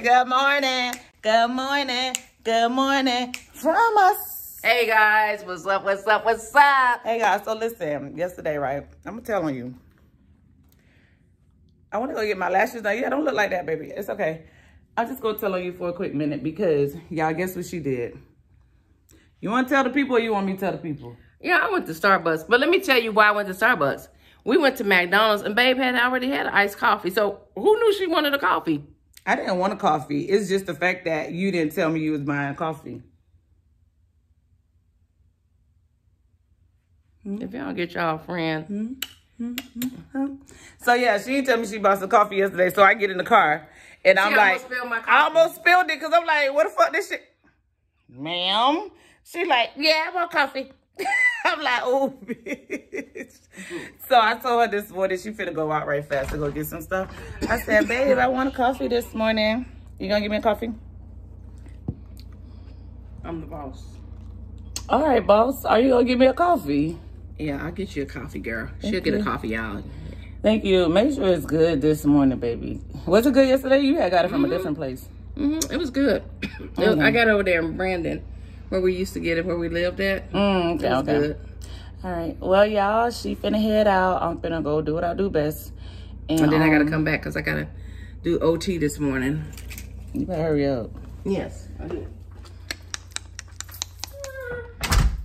Good morning. Good morning. Good morning from us. Hey guys, what's up? What's up? What's up? Hey guys, so listen, yesterday, right? I'm telling you, I want to go get my lashes done. Yeah, don't look like that, baby. It's okay. I'm just going to tell on you for a quick minute because y'all guess what she did. You want to tell the people or you want me to tell the people? Yeah, I went to Starbucks, but let me tell you why I went to Starbucks. We went to McDonald's and Babe had already had an iced coffee. So who knew she wanted a coffee? I didn't want a coffee. It's just the fact that you didn't tell me you was buying coffee. If y'all get y'all friend. So yeah, she didn't tell me she bought some coffee yesterday. So I get in the car and I'm like, I almost spilled it because I'm like, what the fuck this shit? Ma'am. She like, yeah, I want coffee. I'm like, oh, bitch. So I told her this morning she finna go out right fast to go get some stuff. I said, babe, I want a coffee this morning. You gonna give me a coffee? I'm the boss. All right, boss. Are you gonna give me a coffee? Yeah, I'll get you a coffee, girl. She'll get a coffee out. Thank you. Make sure it's good this morning, baby. Was it good yesterday? You had got it from a different place. It was good. I got over there in Brandon, where we used to get it, where we lived at. Okay, okay. Good. All right. Well, y'all, she finna head out. I'm finna go do what I do best. And then I gotta come back because I gotta do OT this morning. You better hurry up. Yes, I do.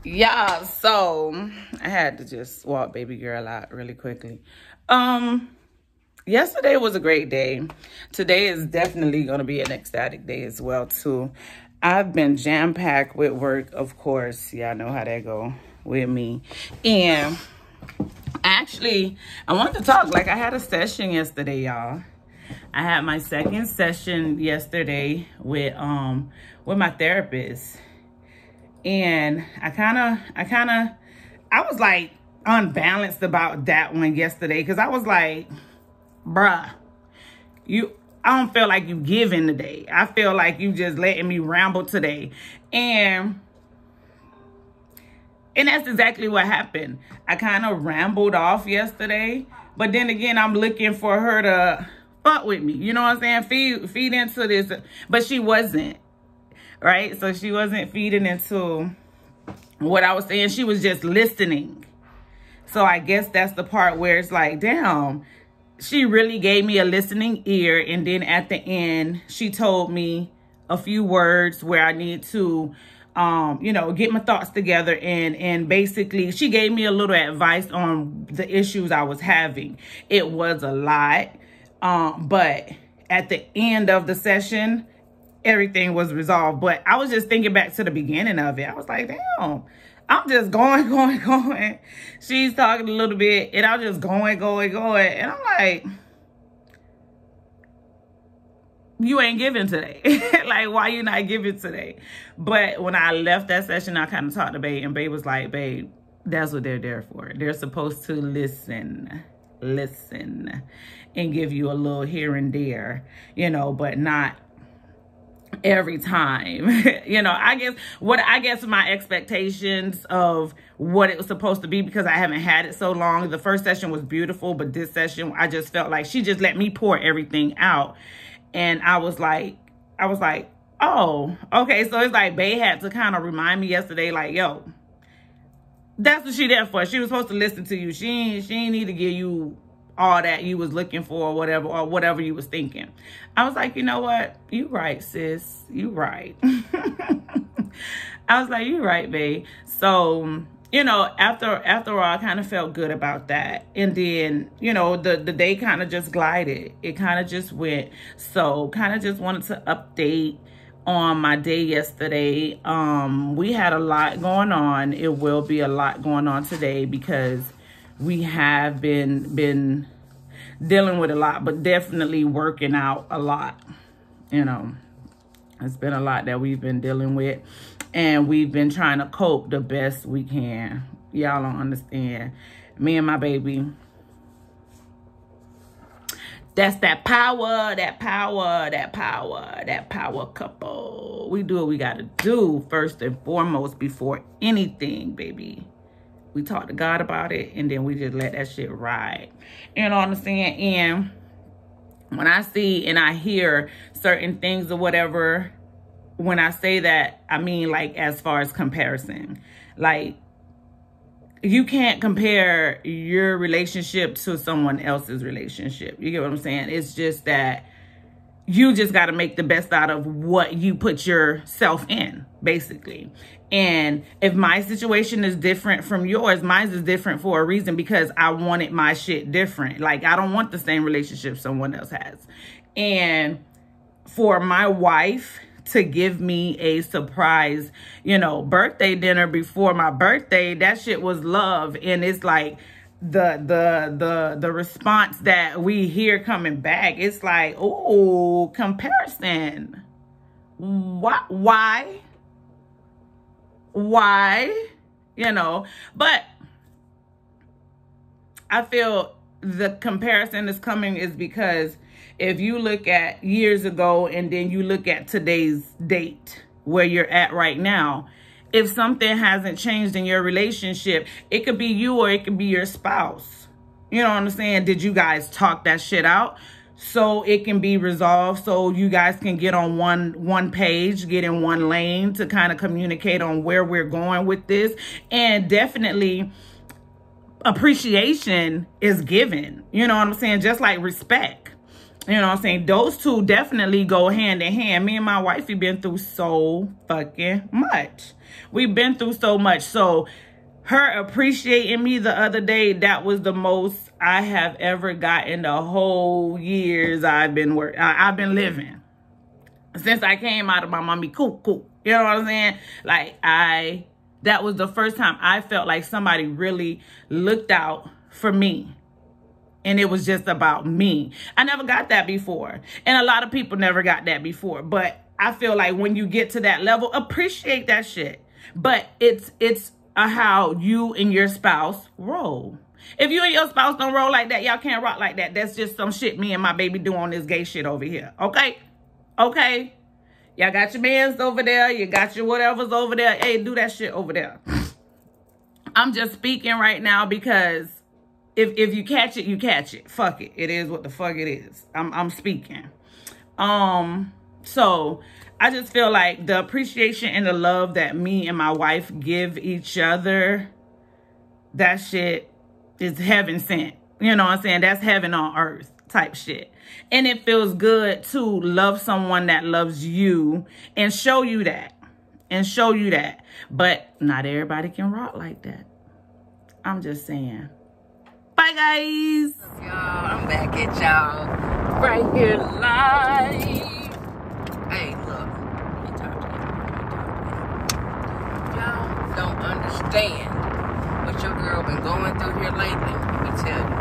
Yeah, so I had to just walk baby girl out really quickly. Yesterday was a great day. Today is definitely going to be an ecstatic day as well, too. I've been jam-packed with work, of course. Y'all know how that go with me. And actually, I want to talk. Like, I had a session yesterday, y'all. I had my second session yesterday with my therapist. And I was like unbalanced about that one yesterday. Cause I was like, bruh, I don't feel like you giving today. I feel like you just letting me ramble today. And that's exactly what happened. I kind of rambled off yesterday. But then again, I'm looking for her to fuck with me. You know what I'm saying? Feed into this. But she wasn't. Right? So she wasn't feeding into what I was saying. She was just listening. So I guess that's the part where it's like, damn, she really gave me a listening ear. And then at the end, she told me a few words where I need to, you know, get my thoughts together. And basically, she gave me a little advice on the issues I was having. It was a lot. But at the end of the session, everything was resolved. But I was just thinking back to the beginning of it. I was like, damn, I'm just going. She's talking a little bit and I'm just going. And I'm like, you ain't giving today. Like, why you not giving today? But when I left that session, I kind of talked to Babe and Babe was like, babe, that's what they're there for. They're supposed to listen and give you a little here and there, you know, but not every time. You know, I guess my expectations of what it was supposed to be, because I haven't had it so long. The first session was beautiful, but this session I just felt like she just let me pour everything out. And I was like, oh, okay. So it's like Bae had to kind of remind me yesterday, like, yo, that's what she there for. She was supposed to listen to you. She ain't need to give you all that you was looking for or whatever you was thinking. I was like, you know what? You right, sis. You right. I was like, you right, babe. So, you know, after all, I kind of felt good about that. And then, you know, the day kind of just glided. It kind of just went. So kind of just wanted to update on my day yesterday. We had a lot going on. It will be a lot going on today because we have been dealing with a lot, but definitely working out a lot. You know, it's been a lot that we've been dealing with, and we've been trying to cope the best we can. Y'all don't understand. Me and my baby, that's that power couple. We do what we gotta do first and foremost before anything, baby. We talk to God about it, and then we just let that shit ride. You know what I'm saying? And when I see and I hear certain things or whatever, when I say that, I mean, like, as far as comparison, like, you can't compare your relationship to someone else's relationship. You get what I'm saying? It's just that you just got to make the best out of what you put yourself in, basically. And if my situation is different from yours, mine is different for a reason, because I wanted my shit different. Like, I don't want the same relationship someone else has. And for my wife to give me a surprise, you know, birthday dinner before my birthday, that shit was love. And it's like the response that we hear coming back, it's like, oh, comparison. Why? You know, but I feel the comparison is coming is because if you look at years ago and then you look at today's date where you're at right now, if something hasn't changed in your relationship, it could be you or it could be your spouse. You know what I'm saying? Did you guys talk that shit out so it can be resolved, so you guys can get on one page, get in one lane to kind of communicate on where we're going with this? And definitely appreciation is given. You know what I'm saying? Just like respect. You know what I'm saying? Those two definitely go hand in hand. Me and my wife, we've been through so fucking much. We've been through so much. So her appreciating me the other day, that was the most I have ever gotten the whole years I've been living. Since I came out of my mommy coop. You know what I'm saying? Like, that was the first time I felt like somebody really looked out for me. And it was just about me. I never got that before. And a lot of people never got that before. But I feel like when you get to that level, appreciate that shit. But it's how you and your spouse roll. If you and your spouse don't roll like that, y'all can't rock like that. That's just some shit me and my baby do on this gay shit over here. Okay? Okay? Y'all got your mans over there. You got your whatevers over there. Hey, do that shit over there. I'm just speaking right now because if you catch it, you catch it. Fuck it. It is what the fuck it is. I'm speaking. So I just feel like the appreciation and the love that me and my wife give each other, that shit is heaven sent. You know what I'm saying? That's heaven on earth type shit. And it feels good to love someone that loves you and show you that. But not everybody can rock like that. I'm just saying. Bye, guys. Y'all, I'm back at y'all right here live. Hey, look. Let me talk to you. Y'all don't understand what your girl been going through here lately. Let me tell you.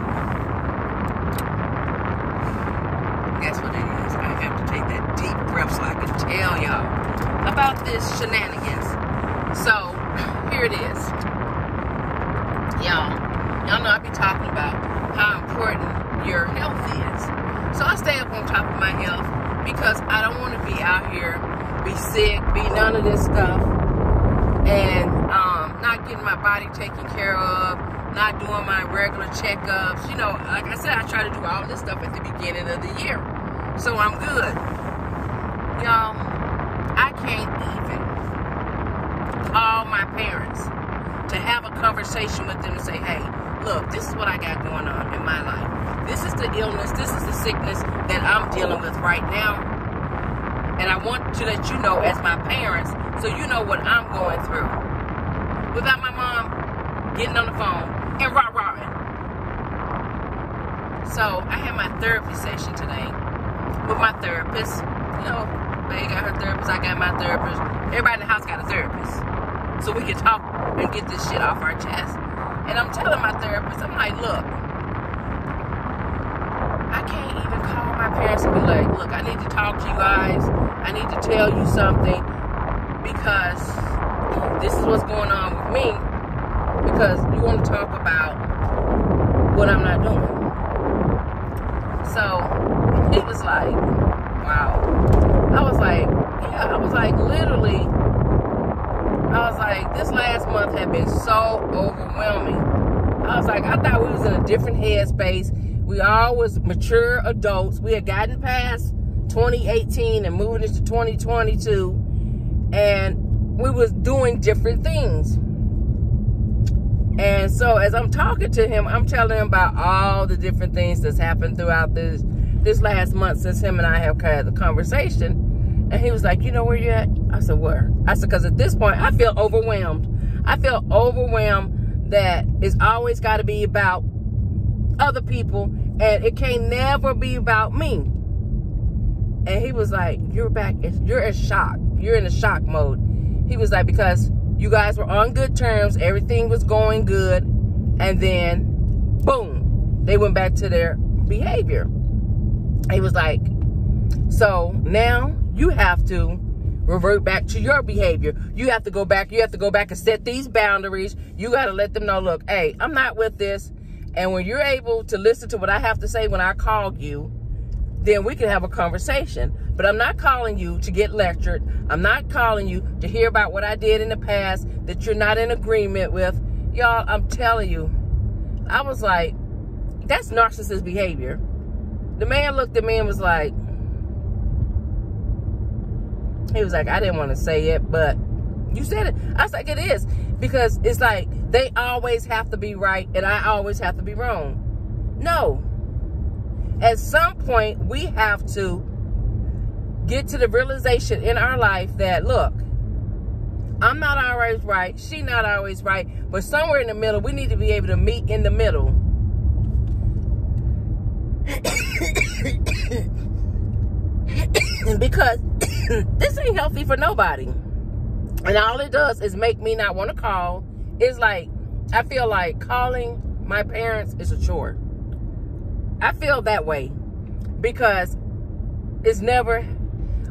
That's what it is. I have to take that deep breath so I can tell y'all about this shenanigans. So, here it is. Y'all know I be talking about how important your health is. So I stay up on top of my health because I don't want to be out here, be sick, be none of this stuff, and not getting my body taken care of, not doing my regular checkups. You know, like I said, I try to do all this stuff at the beginning of the year. So I'm good. Y'all, I can't even call my parents to have a conversation with them and say, hey, look, this is what I got going on in my life. This is the illness, this is the sickness that I'm dealing with right now. And I want to let you know as my parents, so you know what I'm going through. Without my mom getting on the phone and rah-rahing. So I had my therapy session today with my therapist. You know, May got her therapist, I got my therapist. Everybody in the house got a therapist. So we can talk and get this shit off our chest. And I'm telling my therapist, I'm like, look, I can't even call my parents and be like, look, I need to talk to you guys. I need to tell you something because this is what's going on with me. Because you want to talk about what I'm not doing. So it was like, wow. I was like, literally, I was like, this last month had been so overwhelming. I was like, I thought we was in a different headspace. We all was mature adults. We had gotten past 2018 and moving into 2022. And we was doing different things. And so as I'm talking to him, I'm telling him about all the different things that's happened throughout this last month since him and I have had the conversation. And he was like, you know where you're at? I said, where? I said, because at this point, I feel overwhelmed. I feel overwhelmed that it's always got to be about other people, and it can never be about me. And he was like, you're back. You're in shock. You're in a shock mode. He was like, because you guys were on good terms. Everything was going good. And then, boom, they went back to their behavior. He was like, so now you have to revert back to your behavior. You have to go back. You have to go back and set these boundaries. You got to let them know, look, hey, I'm not with this. And when you're able to listen to what I have to say when I call you, then we can have a conversation. But I'm not calling you to get lectured. I'm not calling you to hear about what I did in the past that you're not in agreement with. Y'all, I'm telling you, I was like, that's narcissist behavior. The man looked at me and was like, he was like, I didn't want to say it, but you said it. I was like, it is. Because it's like, they always have to be right and I always have to be wrong. No. At some point, we have to get to the realization in our life that, look, I'm not always right. She's not always right. But somewhere in the middle, we need to be able to meet in the middle. Because this ain't healthy for nobody. And all it does is make me not want to call. It's like, I feel like calling my parents is a chore. I feel that way. Because it's never,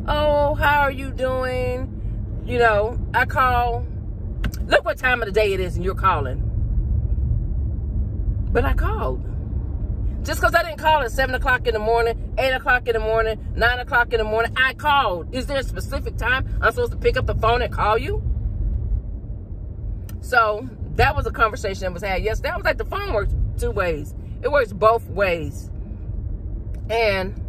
oh, how are you doing? You know, I call. Look what time of the day it is and you're calling. But I called. Just because I didn't call at 7 o'clock in the morning, 8 o'clock in the morning, 9 o'clock in the morning, I called. Is there a specific time I'm supposed to pick up the phone and call you? So that was a conversation that was had yesterday. I was like, the phone works two ways. It works both ways. And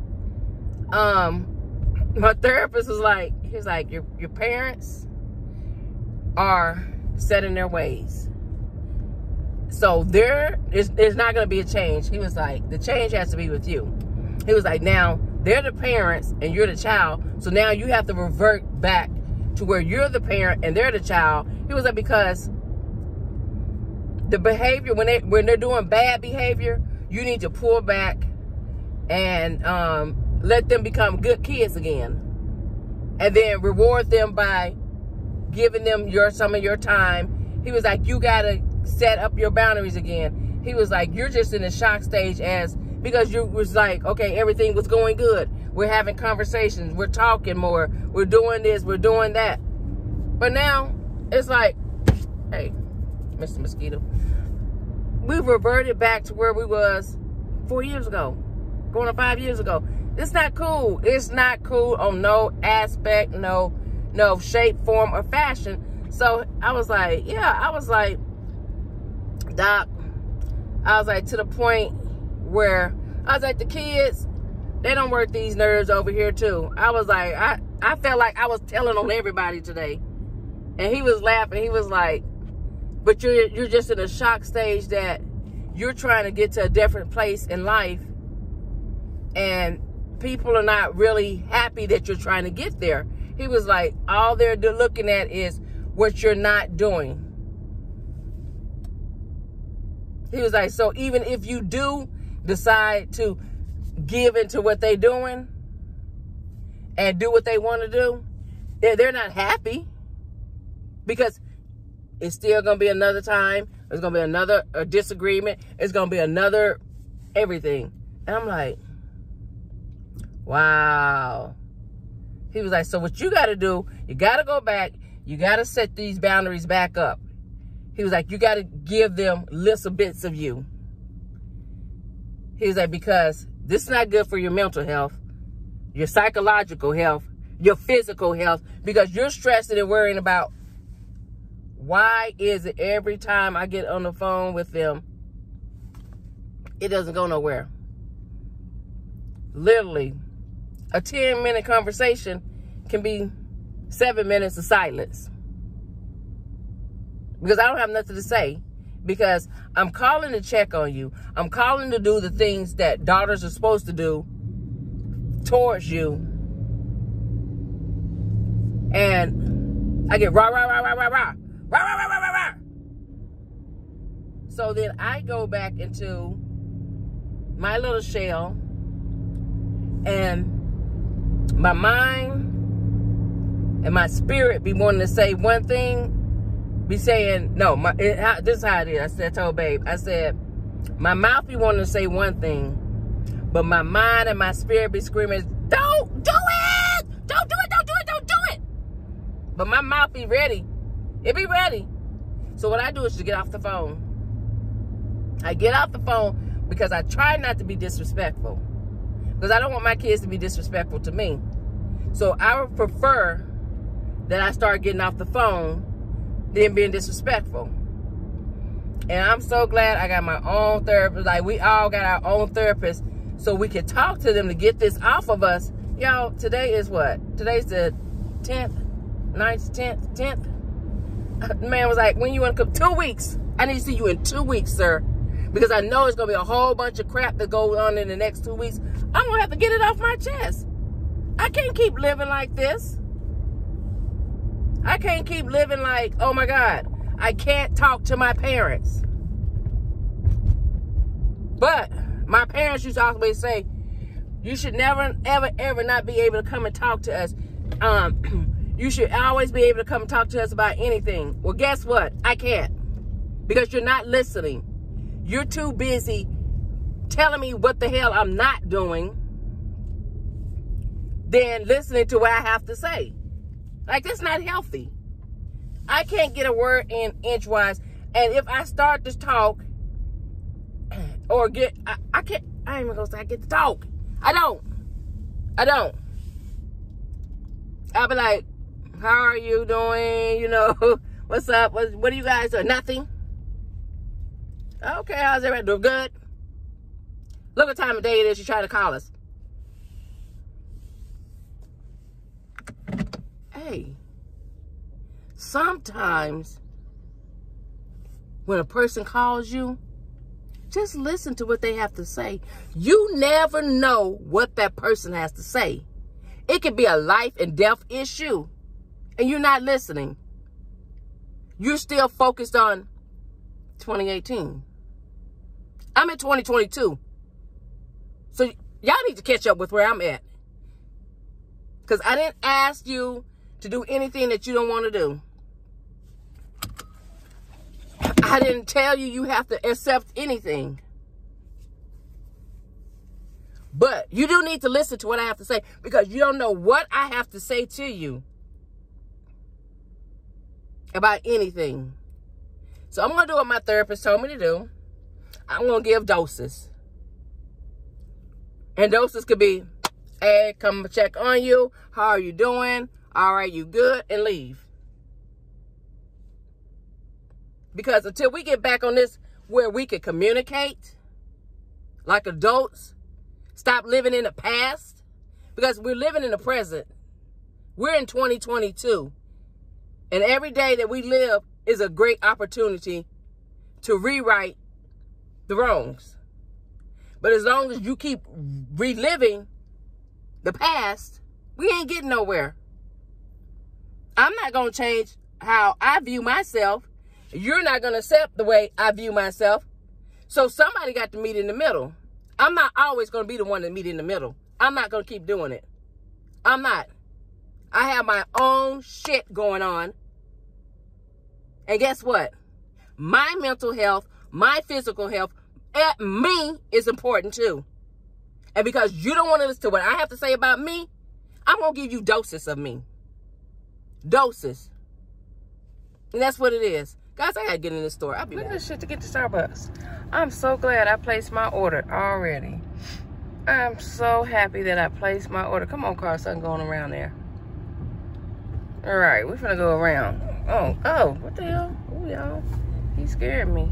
my therapist was like, he's like, your parents are set in their ways. So there's not going to be a change. He was like, the change has to be with you. He was like, now they're the parents and you're the child. So now you have to revert back to where you're the parent and they're the child. He was like, because the behavior, when they're doing bad behavior, you need to pull back and let them become good kids again. And then reward them by giving them some of your time. He was like, you got to set up your boundaries again. He was like, you're just in a shock stage because you was like, okay, everything was going good. We're having conversations. We're talking more. We're doing this. We're doing that. But now it's like, hey, Mr. Mosquito, we reverted back to where we was 4 years ago, going on 5 years ago. It's not cool. It's not cool on no aspect, no shape, form, or fashion. So I was like, Doc, I was like, to the point where I was like, the kids, they don't work these nerves over here too. I was like, I felt like I was telling on everybody today. And he was laughing. He was like, but you're just in a shock stage that you're trying to get to a different place in life. And people are not really happy that you're trying to get there. He was like, all they're looking at is what you're not doing. He was like, so even if you do decide to give into what they're doing and do what they want to do, they're not happy, because it's still going to be another time. There's going to be another disagreement. It's going to be another everything. And I'm like, wow. He was like, so what you got to do, you got to go back. You got to set these boundaries back up. He was like, you got to give them little bits of you. He was like, because this is not good for your mental health, your psychological health, your physical health, because you're stressing and worrying about, why is it every time I get on the phone with them, it doesn't go nowhere? literally, a 10-minute conversation can be 7 minutes of silence. Because I don't have nothing to say. Because I'm calling to check on you. I'm calling to do the things that daughters are supposed to do towards you. And I get rah, rah, rah, rah, rah, rah. Rah, rah, rah, rah, rah, rah. So then I go back into my little shell. And my mind and my spirit be wanting to say one thing. Be saying, no, this is how it is. I told Babe, I said, my mouth be wanting to say one thing, but my mind and my spirit be screaming, don't do it! Don't do it, don't do it, don't do it! But my mouth be ready. It be ready. So what I do is just get off the phone. I get off the phone because I try not to be disrespectful. Because I don't want my kids to be disrespectful to me. So I would prefer that I start getting off the phone than being disrespectful. And I'm so glad I got my own therapist. Like, we all got our own therapist so we can talk to them to get this off of us. Y'all, today is what? Today's the 10th, 9th, 10th. The man was like, when you want to come? 2 weeks. I need to see you in 2 weeks, sir. Because I know it's going to be a whole bunch of crap that goes on in the next 2 weeks. I'm going to have to get it off my chest. I can't keep living like this. I can't keep living like, oh my God, I can't talk to my parents. But my parents used to always say, you should never, ever, ever not be able to come and talk to us. You should always be able to come and talk to us about anything. Well, guess what? I can't. Because you're not listening. You're too busy telling me what the hell I'm not doing than listening to what I have to say. Like, that's not healthy. I can't get a word in inchwise. And if I start to talk or get, I can't, I ain't even gonna say I get to talk. I don't. I'll be like, how are you doing? You know, what's up? What are you guys doing? Nothing. Okay, how's everybody doing? Good. Look what time of day it is. You try to call us. Hey, sometimes when a person calls you, just listen to what they have to say. You never know what that person has to say. It could be a life and death issue, and you're not listening. You're still focused on 2018. I'm in 2022. So y'all need to catch up with where I'm at. Because I didn't ask you to do anything that you don't want to do. I didn't tell you have to accept anything. But you do need to listen to what I have to say, because you don't know what I have to say to you about anything. So I'm going to do what my therapist told me to do. I'm going to give doses. And doses could be, hey, come check on you. How are you doing? All right, you good? And leave. Because until we get back on this where we can communicate like adults, stop living in the past, because we're living in the present. We're in 2022. And every day that we live is a great opportunity to rewrite the wrongs. But as long as you keep reliving the past, we ain't getting nowhere. I'm not going to change how I view myself. You're not going to accept the way I view myself. So somebody got to meet in the middle. I'm not always going to be the one to meet in the middle. I'm not going to keep doing it. I'm not. I have my own shit going on. And guess what? My mental health, my physical health, me is important too. And because you don't want to listen to what I have to say about me, I'm going to give you doses of me. Doses. And that's what it is. Guys, I got to get in the store. I'll be back. Look at this shit to get to Starbucks. I'm so glad I placed my order already. I'm so happy that I placed my order. Come on, car, something going around there. All right, we're finna go around. Oh, what the hell? Oh, y'all. He scared me.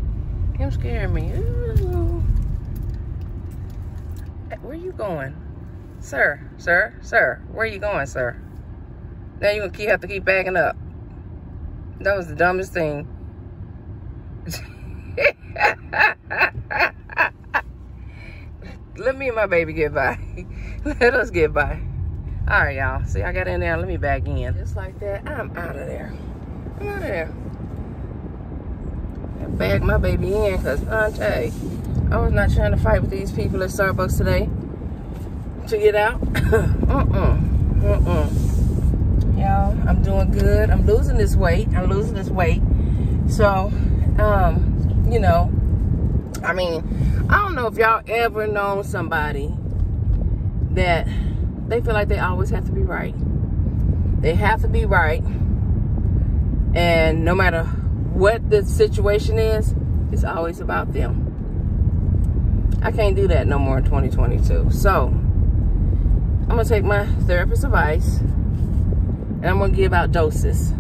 Him scared me. Ooh. Where you going? Sir, where are you going, sir? Now you're gonna have to keep backing up. That was the dumbest thing. Let me and my baby get by. Let us get by. All right, y'all. See, I got in there. Let me back in. Just like that, I'm out of there. I'm out of there. I bagged my baby in because, Auntie, I was not trying to fight with these people at Starbucks today to get out. Y'all, I'm doing good. I'm losing this weight. So, you know, I mean, I don't know if y'all ever known somebody that they feel like they always have to be right. They have to be right. And no matter what the situation is, it's always about them. I can't do that no more in 2022. So, I'm going to take my therapist's advice and I'm going to give out doses.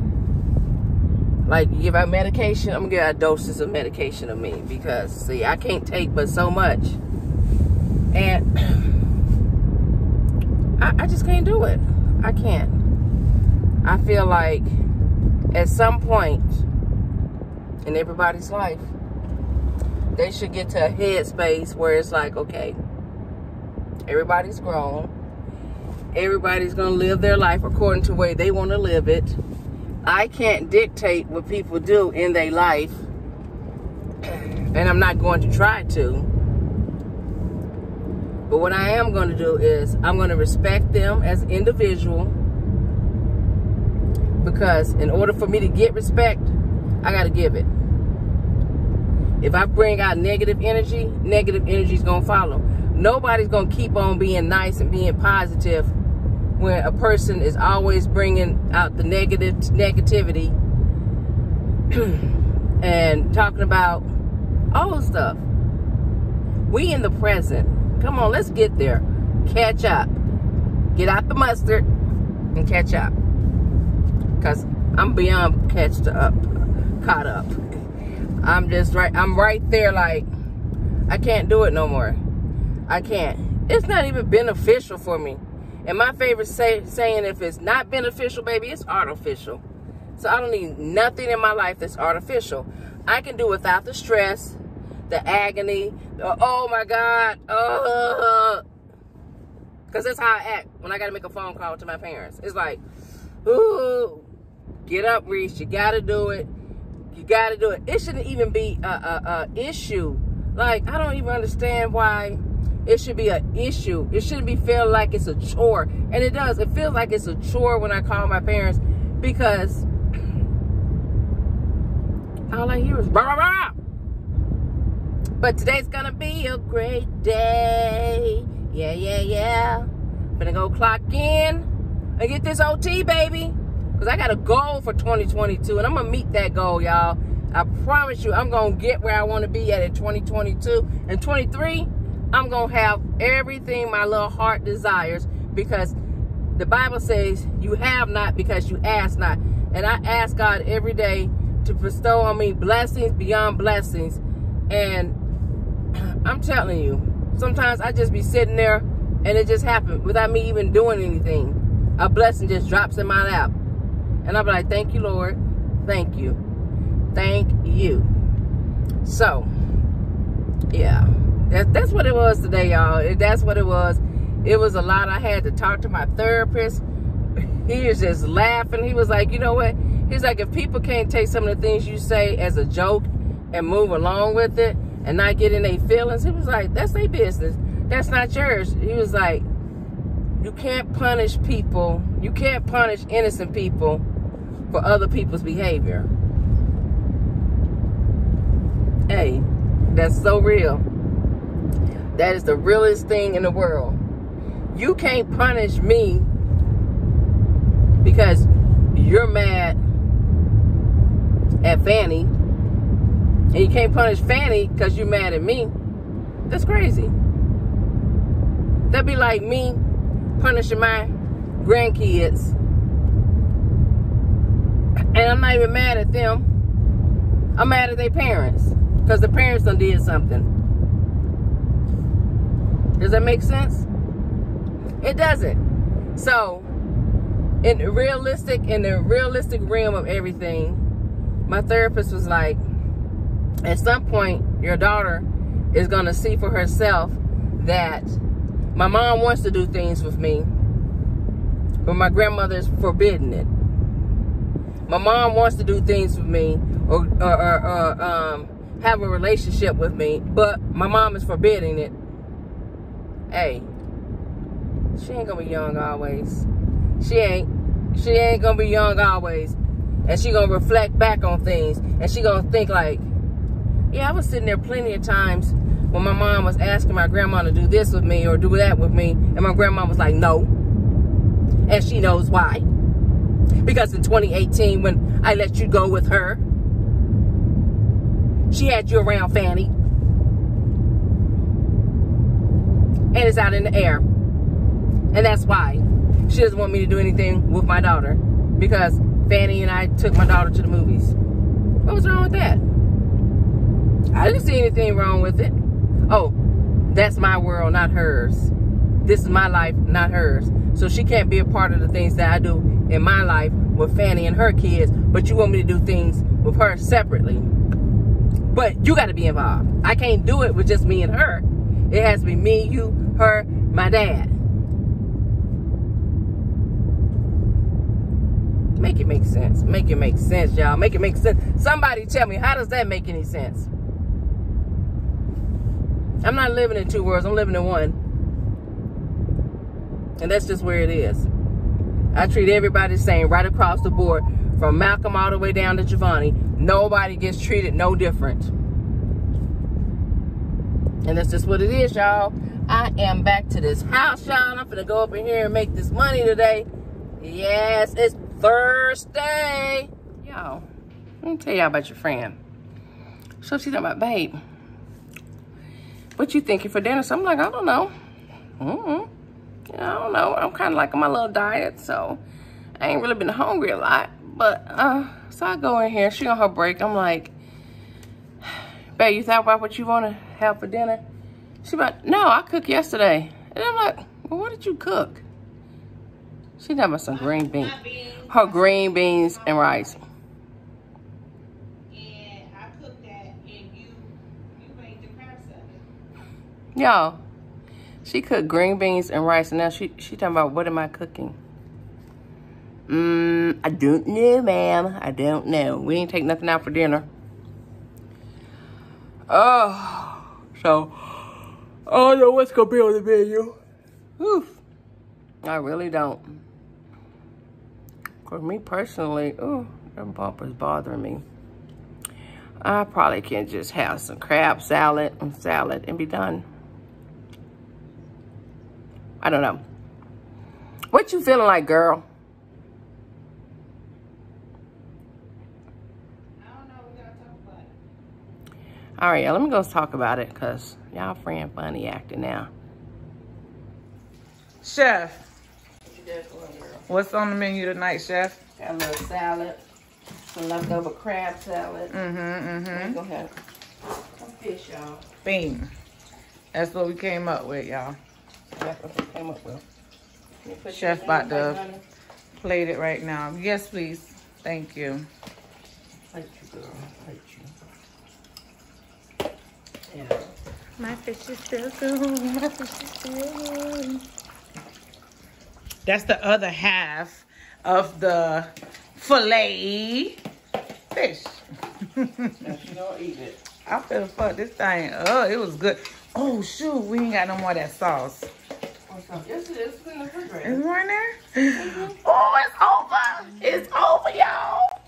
Like, you give out medication, I'm going to give out doses of medication of me. Because, see, I can't take but so much. And I just can't do it. I can't. I feel like at some point in everybody's life, they should get to a headspace where it's like, okay, everybody's grown. Everybody's going to live their life according to the way they want to live it. I can't dictate what people do in their life. And I'm not going to try to. But what I am going to do is I'm going to respect them as an individual. Because in order for me to get respect, I got to give it. If I bring out negative energy is going to follow. Nobody's going to keep on being nice and being positive when a person is always bringing out the negativity and talking about old stuff. We in the present. Come on, let's get there. Catch up. Get out the mustard and catch up. Because I'm beyond caught up. I'm right there like, I can't do it no more. I can't. It's not even beneficial for me. And my favorite saying, if it's not beneficial, baby, it's artificial. So I don't need nothing in my life that's artificial. I can do without the stress, the agony, oh my God, because that's how I act when I got to make a phone call to my parents. It's like, ooh, get up, Reese, you got to do it. You got to do it. It shouldn't even be a issue. Like, I don't even understand why it should be an issue. It shouldn't be feel like it's a chore. And it does. It feels like it's a chore when I call my parents because all I hear is rah, rah, rah. But today's gonna be a great day. Yeah, yeah, yeah. Gonna go clock in and get this OT, baby. Because I got a goal for 2022 and I'm gonna meet that goal, y'all. I promise you, I'm gonna get where I want to be at in 2022. And 23, I'm going to have everything my little heart desires because the Bible says you have not because you ask not. And I ask God every day to bestow on me blessings beyond blessings. And I'm telling you, sometimes I just be sitting there and it just happened without me even doing anything. A blessing just drops in my lap. And I'll be like, thank you, Lord. Thank you. Thank you. So, yeah. That's what it was today, y'all. That's what it was. It was a lot. I had to talk to my therapist. He was just laughing. He was like, you know what? He's like, if people can't take some of the things you say as a joke and move along with it and not get in their feelings, he was like, that's their business. That's not yours. He was like, you can't punish people. You can't punish innocent people for other people's behavior. Hey, that's so real. That is the realest thing in the world. You can't punish me because you're mad at Fany. And you can't punish Fany because you're mad at me. That's crazy. That'd be like me punishing my grandkids. And I'm not even mad at them. I'm mad at their parents. Because the parents done did something. Does that make sense? It doesn't. So, in the realistic realm of everything, my therapist was like, at some point, your daughter is going to see for herself that my mom wants to do things with me, but my grandmother is forbidding it. My mom wants to do things with me or have a relationship with me, but my mom is forbidding it. Hey, she ain't gonna be young always. She ain't gonna be young always. And she gonna reflect back on things, and she gonna think like, yeah, I was sitting there plenty of times when my mom was asking my grandma to do this with me or do that with me, and my grandma was like, no. And she knows why. Because in 2018, when I let you go with her, she had you around Fany. And it's out in the air. And that's why she doesn't want me to do anything with my daughter. Because Fany and I took my daughter to the movies. What was wrong with that? I didn't see anything wrong with it. Oh, that's my world, not hers. This is my life, not hers. So she can't be a part of the things that I do in my life with Fany and her kids, but you want me to do things with her separately. But you got to be involved. I can't do it with just me and her. It has to be me, you, her, my dad. Make it make sense. Make it make sense, y'all. Make it make sense. Somebody tell me, how does that make any sense? I'm not living in two worlds. I'm living in one. And that's just where it is. I treat everybody the same right across the board, from Malcolm all the way down to Giovanni. Nobody gets treated no different. And that's just what it is, y'all. I am back to this house, y'all. I'm finna go up in here and make this money today. Yes, it's Thursday. Y'all, let me tell y'all about your friend. So she's talking about, babe, what you thinking for dinner? So I'm like, I don't know. I don't know. I'm kind of like on my little diet, so I ain't really been hungry a lot. But, so I go in here. She on her break. I'm like, babe, you thought about what you want to have for dinner? She like, no, I cooked yesterday. And I'm like, well, what did you cook? She talking about some green beans. Her green beans and rice. And I cooked that, and you made the crab salad. Y'all, she cooked green beans and rice, and now she talking about, what am I cooking? I don't know, ma'am. I don't know. We ain't take nothing out for dinner. Oh, so I don't know what's gonna be on the menu. Oof. I really don't. For me personally, them bumpers bothering me. I probably can just have some crab salad and be done. I don't know. What you feeling like, girl? I don't know. We gotta talk about it. All right, let me go talk about it, because y'all friend Fany acting now. Chef, what's on the menu tonight, Chef? Got a little salad, some leftover crab salad. We're gonna have some fish, y'all. Bean. That's what we came up with, y'all. That's what we came up with. Chef about to plate it right now. Yes, please. Thank you. Thank you, girl. Thank you. Yeah. My fish is still good. My fish is still good. That's the other half of the filet fish. Now she don't eat it. I feel fuck this thing. Oh, it was good. Oh shoot, we ain't got no more of that sauce. Yes, it is. It's in the refrigerator. Is more in there? Oh, it's over. It's over, y'all.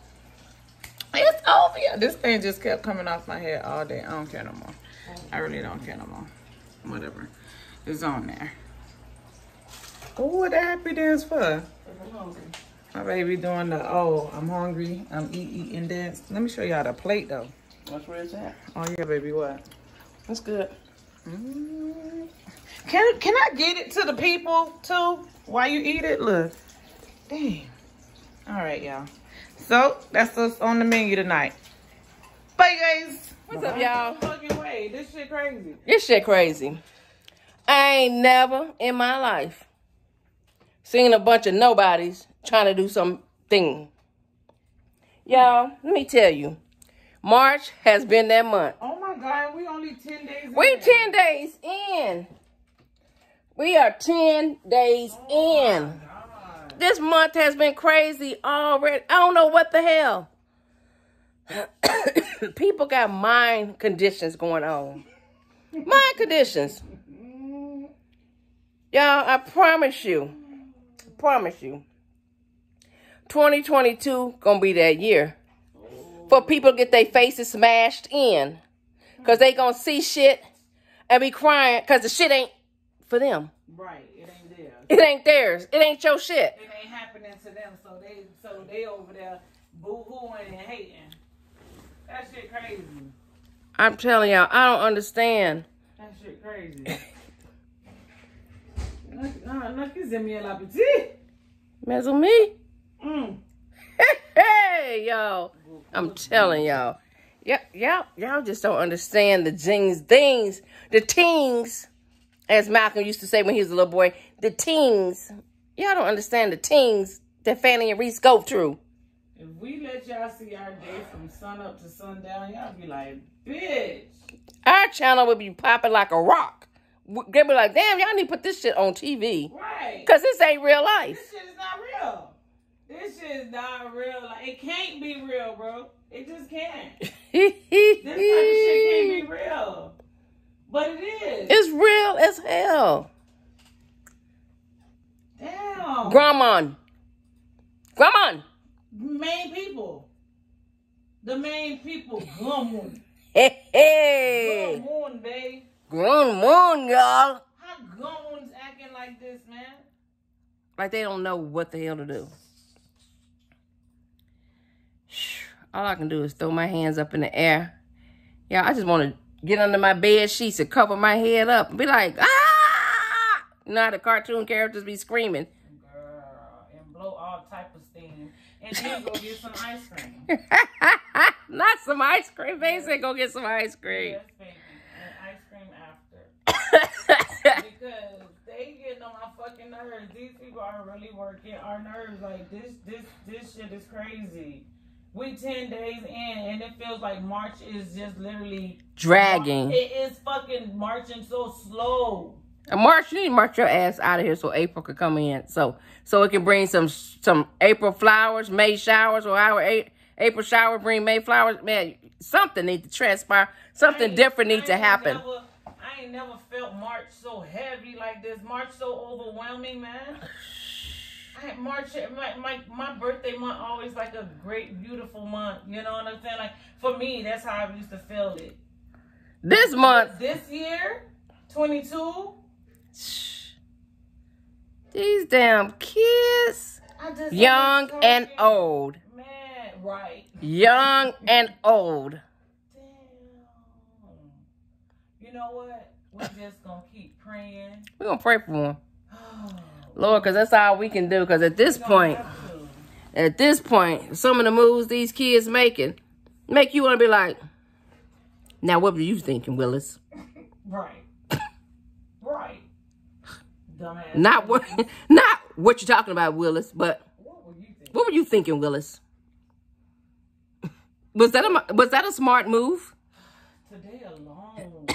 It's over, y'all. This thing just kept coming off my head all day. I don't care no more. I really don't care no more. Whatever. It's on there. Oh, what the happy dance for? I'm hungry. My baby doing the, I'm hungry. I'm eating dance. Let me show y'all the plate, though. That's where it's at. Oh, yeah, baby, what? That's good. Can I get it to the people, too, while you eat it? Look. Damn. All right, y'all. So, that's what's on the menu tonight. Bye, guys. What's up, y'all? Fucking way. This shit crazy. This shit crazy. I ain't never in my life seeing a bunch of nobodies trying to do something. Y'all, let me tell you. March has been that month. Oh my God, we only 10 days in. We 10 days in. We are 10 days in. This month has been crazy already. I don't know what the hell. People got mind conditions going on. Mind conditions. Y'all, I promise you. 2022 gonna be that year. For people to get their faces smashed in. Because they gonna see shit and be crying because the shit ain't for them. Right, it ain't theirs. It ain't theirs. It ain't your shit. It ain't happening to them, so they over there boo-hooing and hating. That shit crazy. I'm telling y'all, I don't understand. That shit crazy. Non che mi l'appétit. Mess with me? Hey, y'all. I'm telling y'all. Y'all just don't understand the things. The teens, as Malcolm used to say when he was a little boy, the teens. Y'all don't understand the teens that Fany and Reese go through. If we let y'all see our day from sun up to sundown, y'all be like, bitch. Our channel would be popping like a rock. They'd be like, damn, y'all need to put this shit on TV. Right. Because this ain't real life. This shit is not real. This shit is not real. Like, it can't be real, bro. It just can't. This type of shit can't be real. But it is. It's real as hell. Damn. Grandma. Main people. The main people. Grandma. Hey. Grandma, babe. Grandma, y'all. How grandma's acting like this, man? Like they don't know what the hell to do. All I can do is throw my hands up in the air. Yeah, I just want to get under my bed sheets and cover my head up and be like, ah! You know how the cartoon characters be screaming. Girl, and blow all type of steam. And then go get some ice cream. Not some ice cream. They said go get some ice cream. Yes, baby. And ice cream after. Because they getting on my fucking nerves. These people are really working our nerves. Like, this shit is crazy. We 10 days in, and it feels like March is just literally dragging. It is fucking marching so slow. March, you need to march your ass out of here so April could come in. So it can bring some April flowers, May showers, or our April shower bring May flowers. Man, something needs to transpire. Something different needs to happen. I ain't never felt March so heavy like this. March so overwhelming, man. March, my birthday month always like a great, beautiful month. You know what I'm saying? Like, for me, that's how I used to feel it. This month. But this year, 22. These damn kids. Young and old. Man, right. Young and old. Damn. You know what? We're just going to keep praying. We're going to pray for them. Lord, because that's all we can do. Because at this point, some of the moves these kids making make you want to be like, now what were you thinking, Willis? Right. Right. Dumbass. Not what you're talking about, Willis, but what were you thinking, Willis? Was that a smart move? Today alone.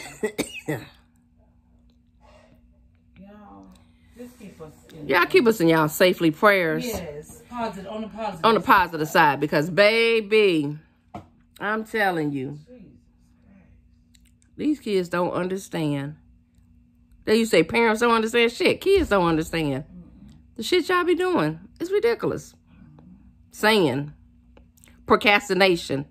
Y'all keep us in y'all safely prayers. Yes, positive, on the positive. On the positive side, because baby, I'm telling you, these kids don't understand. They used to say parents don't understand shit. Kids don't understand. The shit y'all be doing is ridiculous. Saying procrastination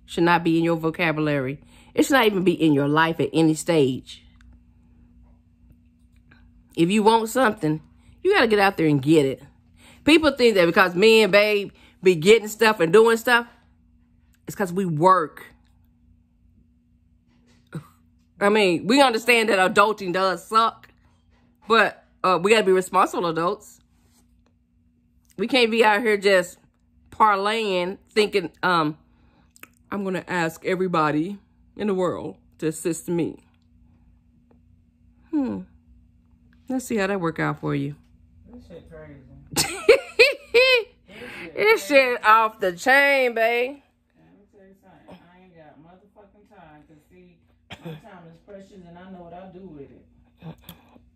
should not be in your vocabulary. It should not even be in your life at any stage. If you want something, you got to get out there and get it. People think that because me and babe be getting stuff and doing stuff, it's because we work. I mean, we understand that adulting does suck, but we got to be responsible adults. We can't be out here just parlaying, thinking, I'm going to ask everybody in the world to assist me. Let's see how that work out for you. shit crazy. This shit off the chain, babe. Let me tell you something. I ain't got motherfucking time to see. My time is precious, and I know what I'll do with it.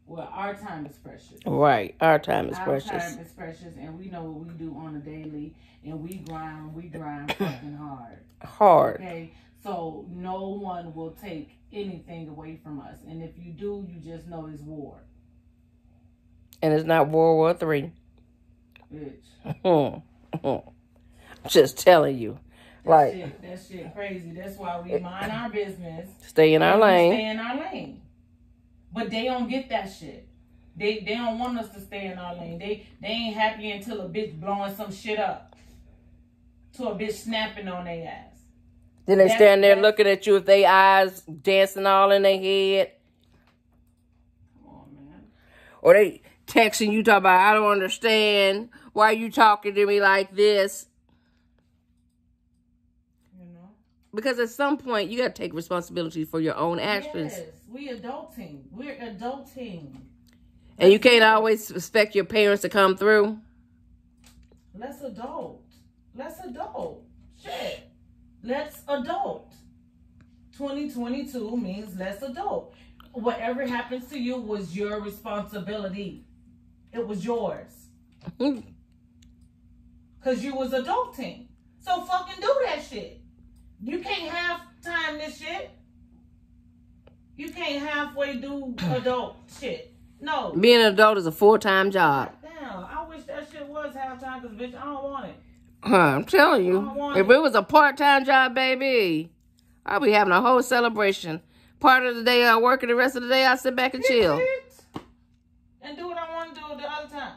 Well, our time is precious. Right. Our time is precious. Our time is precious, and we know what we do on a daily, and we grind fucking hard. Hard. Okay? So no one will take anything away from us. And if you do, you just know it's war. And it's not World War III. Bitch. I'm just telling you. That shit crazy. That's why we mind our business. Stay in our lane. Stay in our lane. But they don't get that shit. They don't want us to stay in our lane. They ain't happy until a bitch blowing some shit up. To a bitch snapping on their ass. Then they stand there looking at you with their eyes dancing all in their head. Come on, man. Or they texting you talking about, I don't understand. Why are you talking to me like this? You know? Because at some point, you got to take responsibility for your own actions. Yes, we adulting. We're adulting. And you can't always expect your parents to come through. Let's adult. Let's adult. Shit. Let's adult. 2022 means let's adult. Whatever happens to you was your responsibility. It was yours. Because you was adulting. So fucking do that shit. You can't half time this shit. You can't halfway do adult shit. No. Being an adult is a full-time job. Damn, I wish that shit was half time because, bitch, I don't want it. I'm telling you. If it was a part-time job, baby, I'll be having a whole celebration. Part of the day I work and the rest of the day I sit back and chill. And do what I want to do the other time.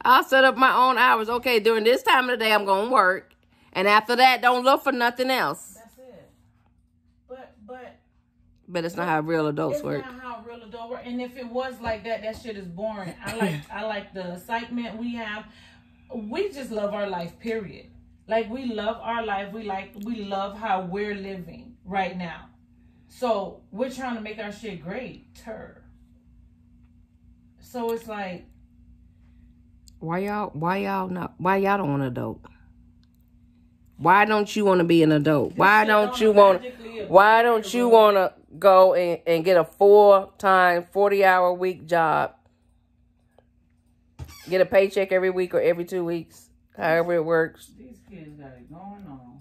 I'll set up my own hours. Okay, during this time of the day, I'm going to work. And after that, don't look for nothing else. That's it. But it's not how real adults work. It's not how real adults work. And if it was like that, that shit is boring. I like the excitement we have. We just love our life, period. Like, we love our life. We love how we're living right now. So we're trying to make our shit greater. So it's like, why y'all don't want an adult? Why don't you want to be an adult? Why don't you want to go and get a full-time 40-hour week job? Get a paycheck every week or every 2 weeks, however it works. These kids got it going on.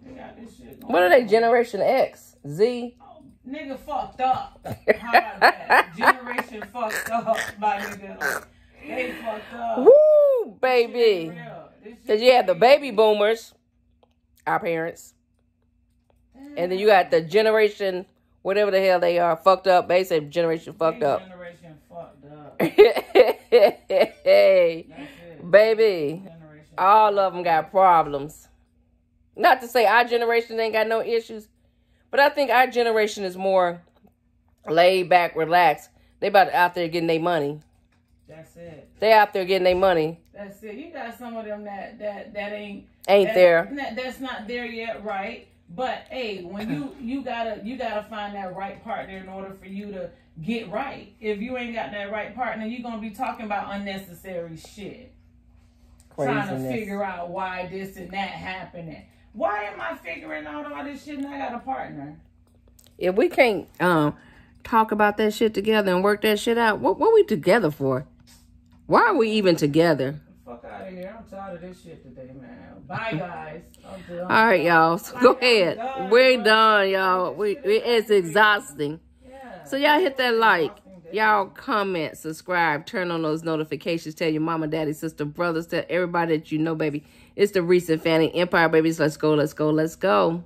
They got this shit going on. What are they, Generation X? Z? Oh, nigga fucked up. How about that? Generation fucked up, my nigga. They fucked up. Woo, baby. Because you have the baby boomers, our parents. Damn. And then you got the generation, whatever the hell they are, fucked up. They say generation fucked up. Generation fucked up. Hey, baby, all of them got problems. Not to say our generation ain't got no issues, but I think our generation is more laid back, relaxed. They about out there getting their money. That's it. They out there getting their money. That's it. You got some of them that ain't there. That's not there yet, right? But hey, when you gotta find that right partner in order for you to get right. If you ain't got that right partner, you're gonna be talking about unnecessary shit. Craziness. Trying to figure out why this and that happening. Why am I figuring out all this shit and I got a partner? If we can't talk about that shit together and work that shit out, what we together for? Why are we even together? Fuck out of here. I'm tired of this shit today, man. Bye, guys. All right, y'all. So go ahead. We're done, y'all. It's exhausting. Yeah. So y'all hit that like. Y'all comment, subscribe, turn on those notifications. Tell your mama, daddy, sister, brothers. Tell everybody that you know, baby. It's the Reese and Fany Empire, babies. Let's go, let's go, let's go.